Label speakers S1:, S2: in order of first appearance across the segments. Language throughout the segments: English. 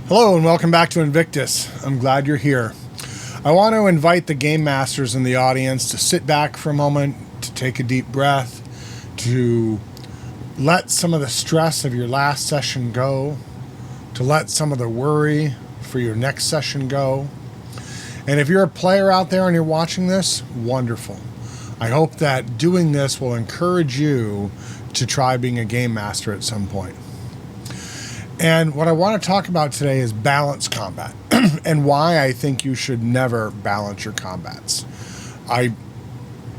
S1: Hello and welcome back to Invictus. I'm glad you're here. I want to invite the game masters in the audience to sit back for a moment, to take a deep breath, to let some of the stress of your last session go, to let some of the worry for your next session go. And if you're a player out there and you're watching this, wonderful. I hope that doing this will encourage you to try being a game master at some point. And what I want to talk about today is balanced combat and why I think you should never balance your combats. I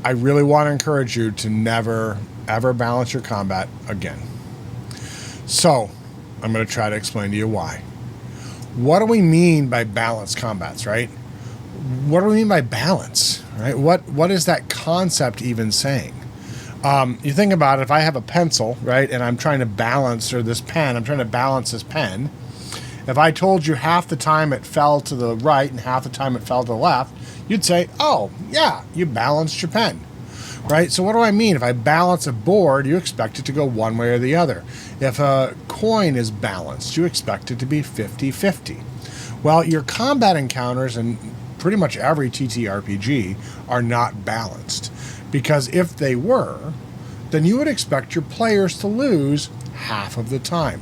S1: really want to encourage you to never, ever balance your combat again. So I'm going to try to explain to you why. What do we mean by balanced combats, right? What do we mean by balance, right? What is that concept even saying? You think about it, if I have a pencil, right, and I'm trying to balance, or this pen, I'm trying to balance this pen. If I told you half the time it fell to the right and half the time it fell to the left, you'd say, oh, yeah, you balanced your pen, right? So what do I mean? If I balance a board, you expect it to go one way or the other. If a coin is balanced, you expect it to be 50-50. Well, your combat encounters in pretty much every TTRPG are not balanced. Because if they were, then you would expect your players to lose half of the time.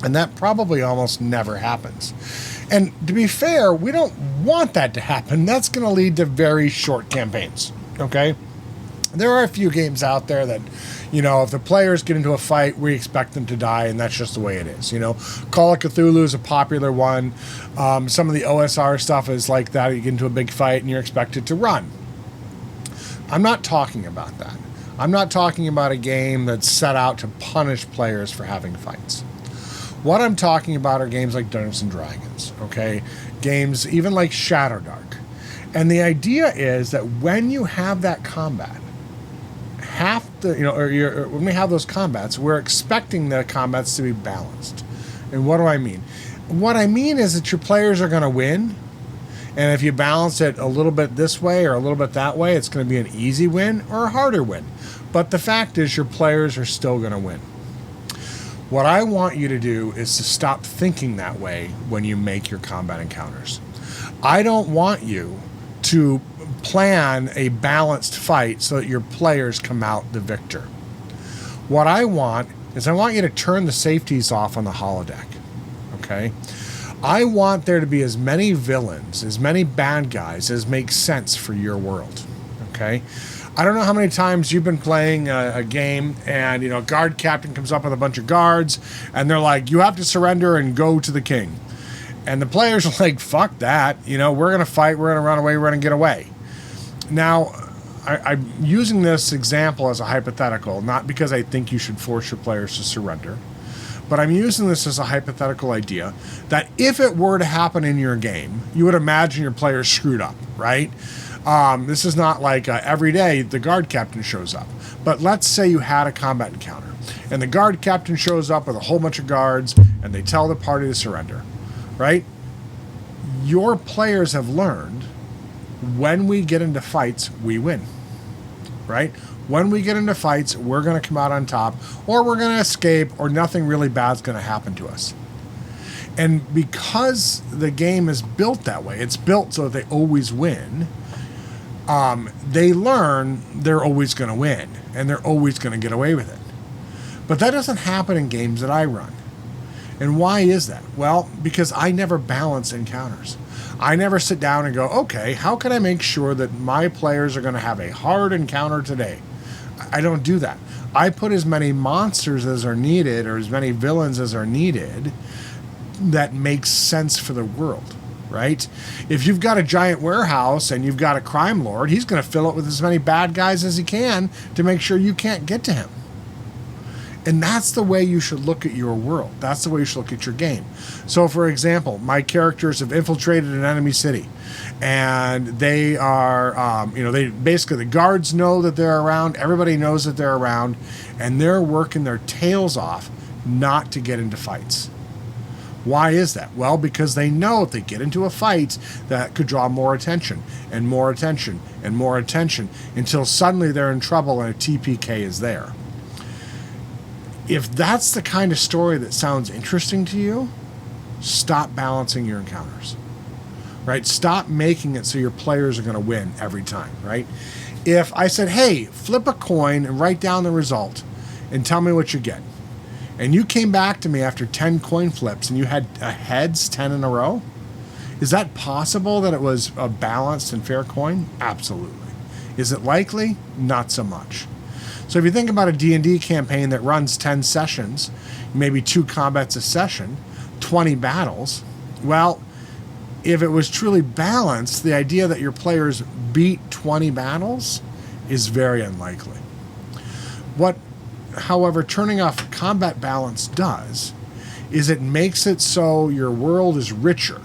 S1: And that probably almost never happens. And to be fair, we don't want that to happen. That's going to lead to very short campaigns, okay? There are a few games out there that, you know, if the players get into a fight, we expect them to die, and that's just the way it is. You know, Call of Cthulhu is a popular one. Some of the OSR stuff is like that. You get into a big fight, and you're expected to run. I'm not talking about that. I'm not talking about a game that's set out to punish players for having fights. What I'm talking about are games like Dungeons and Dragons, okay? Games even like Shadowdark. And the idea is that when you have that combat, when we have those combats, we're expecting the combats to be balanced. And what do I mean? What I mean is that your players are going to win. And if you balance it a little bit this way or a little bit that way, it's going to be an easy win or a harder win. But the fact is your players are still going to win. What I want you to do is to stop thinking that way when you make your combat encounters. I don't want you to plan a balanced fight so that your players come out the victor. What I want is I want you to turn the safeties off on the holodeck. Okay? I want there to be as many villains, as many bad guys as make sense for your world, okay? I don't know how many times you've been playing a game and, you know, guard captain comes up with a bunch of guards and they're like, you have to surrender and go to the king. And the players are like, fuck that, you know, we're going to fight, we're going to run away, we're going to get away. Now, I'm using this example as a hypothetical, not because I think you should force your players to surrender. But I'm using this as a hypothetical idea that if it were to happen in your game, you would imagine your players screwed up, right? This is not like every day the guard captain shows up. But let's say you had a combat encounter, and the guard captain shows up with a whole bunch of guards, and they tell the party to surrender, right? Your players have learned when we get into fights, we win, right? When we get into fights, we're going to come out on top, or we're going to escape, or nothing really bad's going to happen to us. And because the game is built that way, it's built so that they always win, they learn they're always going to win, and they're always going to get away with it. But that doesn't happen in games that I run. And why is that? Well, because I never balance encounters. I never sit down and go, okay, how can I make sure that my players are going to have a hard encounter today? I don't do that. I put as many monsters as are needed or as many villains as are needed that makes sense for the world, right? If you've got a giant warehouse and you've got a crime lord, he's going to fill it with as many bad guys as he can to make sure you can't get to him. And that's the way you should look at your world. That's the way you should look at your game. So, for example, my characters have infiltrated an enemy city. And they are, they basically, the guards know that they're around. Everybody knows that they're around. And they're working their tails off not to get into fights. Why is that? Well, because they know if they get into a fight, that could draw more attention and more attention and more attention until suddenly they're in trouble and a TPK is there. If that's the kind of story that sounds interesting to you, stop balancing your encounters. Right? Stop making it so your players are going to win every time, right? If I said, hey, flip a coin and write down the result and tell me what you get, and you came back to me after 10 coin flips and you had a heads 10 in a row, is that possible that it was a balanced and fair coin? Absolutely. Is it likely? Not so much. So if you think about a D&D campaign that runs 10 sessions, maybe 2 combats a session, 20 battles, well, if it was truly balanced, the idea that your players beat 20 battles is very unlikely. What, however, turning off combat balance does is it makes it so your world is richer.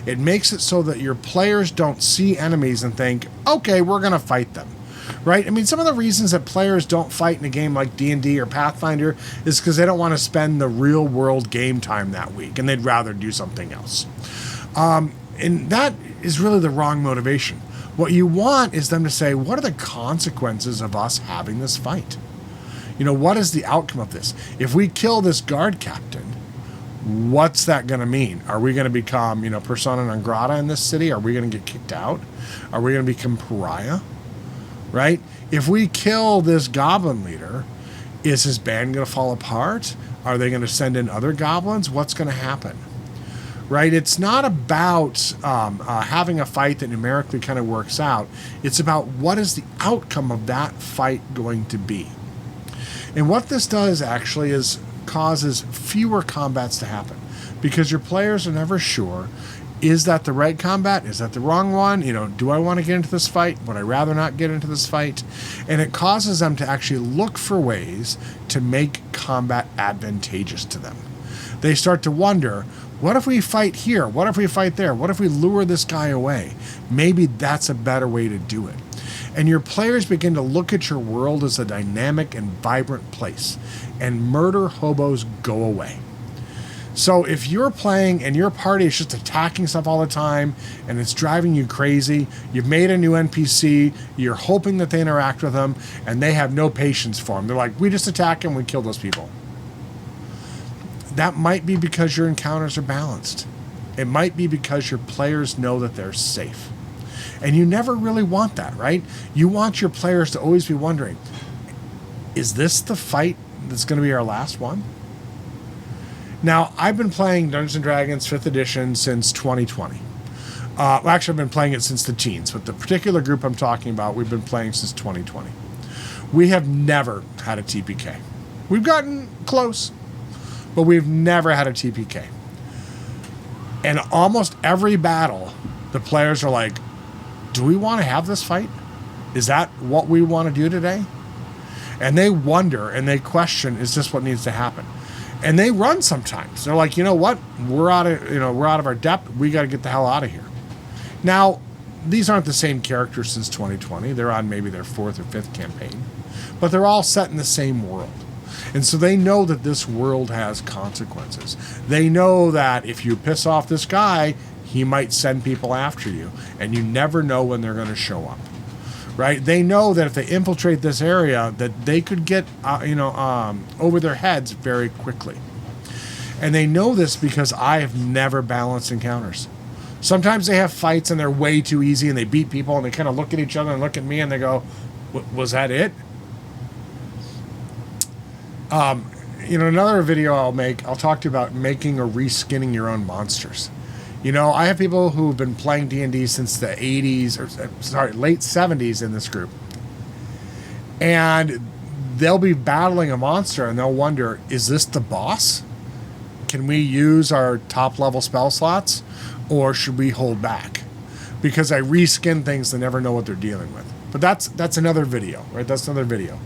S1: It makes it so that your players don't see enemies and think, okay, we're going to fight them. Right? I mean, some of the reasons that players don't fight in a game like D&D or Pathfinder is because they don't want to spend the real world game time that week and they'd rather do something else. And that is really the wrong motivation. What you want is them to say, what are the consequences of us having this fight? You know, what is the outcome of this? If we kill this guard captain, what's that going to mean? Are we going to become, persona non grata in this city? Are we going to get kicked out? Are we going to become pariah? Right? If we kill this goblin leader, is his band going to fall apart? Are they going to send in other goblins? What's going to happen? Right? It's not about having a fight that numerically kind of works out. It's about what is the outcome of that fight going to be. And what this does actually is causes fewer combats to happen because your players are never sure, is that the right combat? Is that the wrong one? Do I want to get into this fight? Would I rather not get into this fight? And it causes them to actually look for ways to make combat advantageous to them. They start to wonder, what if we fight here? What if we fight there? What if we lure this guy away? Maybe that's a better way to do it. And your players begin to look at your world as a dynamic and vibrant place, and murder hobos go away. So if you're playing and your party is just attacking stuff all the time and it's driving you crazy, you've made a new NPC, you're hoping that they interact with them, and they have no patience for them. They're like, we just attack and we kill those people. That might be because your encounters are balanced. It might be because your players know that they're safe. And you never really want that, right? You want your players to always be wondering, is this the fight that's going to be our last one? Now, I've been playing Dungeons & Dragons 5th edition since 2020. Actually, I've been playing it since the teens, but the particular group I'm talking about, we've been playing since 2020. We have never had a TPK. We've gotten close, but we've never had a TPK. And almost every battle, the players are like, do we want to have this fight? Is that what we want to do today? And they wonder and they question, is this what needs to happen? And they run sometimes. They're like, you know what? We're out of our depth. We got to get the hell out of here. Now, these aren't the same characters since 2020. They're on maybe their 4th or 5th campaign, but they're all set in the same world. And so they know that this world has consequences. They know that if you piss off this guy, he might send people after you, and you never know when they're going to show up. Right? They know that if they infiltrate this area, that they could get, over their heads very quickly. And they know this because I have never balanced encounters. Sometimes they have fights and they're way too easy and they beat people and they kind of look at each other and look at me and they go, was that it? Another video I'll talk to you about making or reskinning your own monsters. I have people who've been playing D&D since the late 70s in this group. And they'll be battling a monster and they'll wonder, is this the boss? Can we use our top level spell slots or should we hold back? Because I reskin things, they never know what they're dealing with. But that's another video, right? That's another video.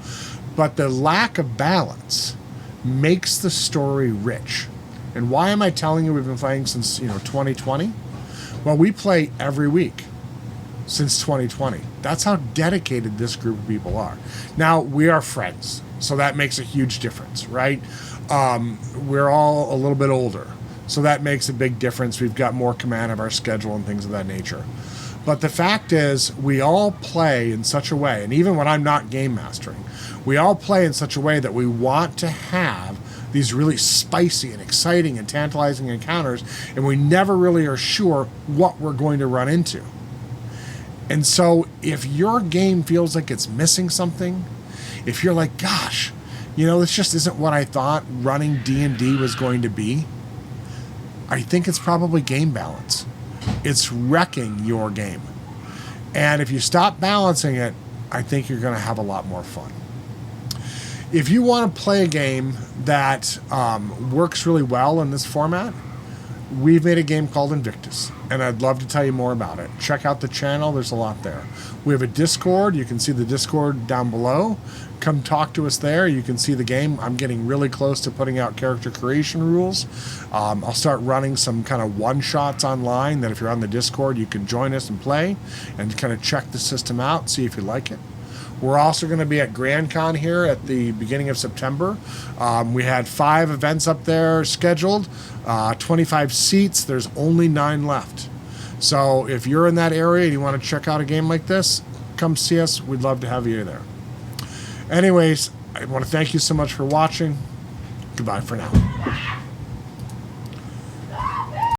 S1: But the lack of balance makes the story rich. And why am I telling you we've been playing since 2020? Well, we play every week since 2020. That's how dedicated this group of people are. Now, we are friends, so that makes a huge difference, right? We're all a little bit older, so that makes a big difference. We've got more command of our schedule and things of that nature. But the fact is, we all play in such a way, and even when I'm not game mastering, we all play in such a way that we want to have these really spicy and exciting and tantalizing encounters, and we never really are sure what we're going to run into. And so if your game feels like it's missing something, if you're like, gosh, this just isn't what I thought running D&D was going to be, I think it's probably game balance. It's wrecking your game. And if you stop balancing it, I think you're going to have a lot more fun. If you want to play a game that works really well in this format, we've made a game called Invictus, and I'd love to tell you more about it. Check out the channel. There's a lot there. We have a Discord. You can see the Discord down below. Come talk to us there. You can see the game. I'm getting really close to putting out character creation rules. I'll start running some kind of one-shots online that if you're on the Discord, you can join us and play and kind of check the system out, see if you like it. We're also going to be at Grand Con here at the beginning of September. We had 5 events up there scheduled, 25 seats. There's only 9 left. So if you're in that area and you want to check out a game like this, come see us. We'd love to have you there. Anyways, I want to thank you so much for watching. Goodbye for now.